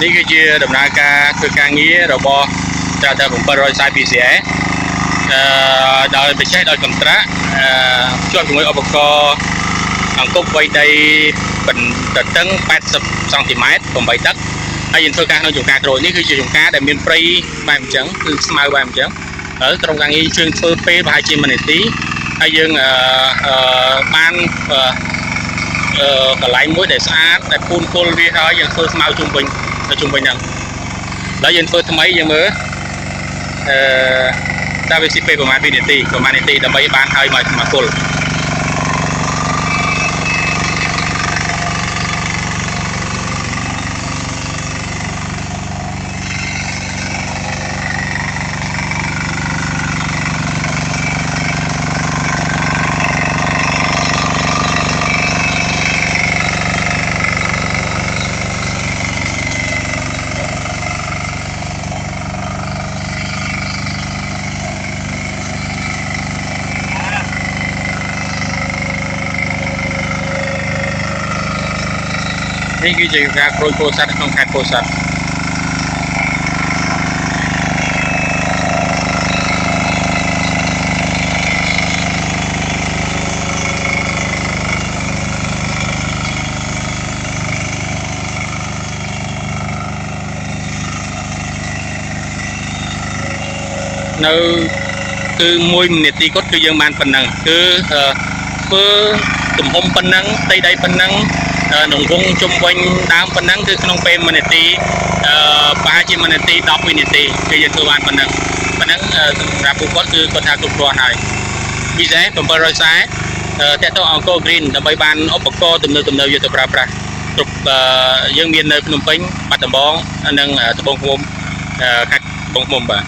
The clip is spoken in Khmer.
នេះគឺជាដំណើរការធ្វើការងាររបស់ចៅថា740 PCS ដោយបច្ចេកដោយកន្ត្រាក់ជាប់ជាមួយឧបករណ៍អង្គប់វៃដីតតឹង80 សង់ទីម៉ែត្រ 8 ទឹកហើយយើងធ្វើការក្នុងចំការក្រូចនេះគឺជាចំការដែលមានព្រៃបែបអញ្ចឹងគឺស្មៅបែបអញ្ចឹងហើយក្រុមការងារយើងធ្វើពេលប្រហែលជា1នាទីហើយយើងបានកន្លែងមួយដែលស្អាតដែលពូនគល់វាហើយយើងធ្វើស្មៅជុំវិញហ្នឹងហើយយើងធ្វើថ្មីយើងមើលតើវាស៊ីពេលប្រហែលនាទីដើម្បីបានហើយមកគល់នេះគឺជាការក្រូចពោធិ៍សាត់ក្នុងខេត្តពោធិ៍សាត់នៅគឺ1នាទីគាត់គឺយើងបានប៉ុណ្ណឹងគឺធ្វើទំហំប៉ុណ្ណឹងផ្ទៃដីប៉ុណ្ណឹងក្នុងវងជុំវិញដើមប៉ុណ្ណឹងគឺក្នុងពេល1នាទីប្រហែលជា1នាទី10 វិនាទីគឺយើងធ្វើបានប៉ុណ្ណឹងសម្រាប់ពួកគាត់គឺគាត់ថាគ្រប់គ្រាន់ហើយពិសេស740តើតើអង្គរ Green ដើម្បីបានឧបករណ៍ទំនើបយកទៅប្រើប្រាស់គ្រប់យើងមាននៅភ្នំពេញបាត់ដំបងនិងត្បូងឃ្មុំខេត្តត្បូងឃ្មុំបាទ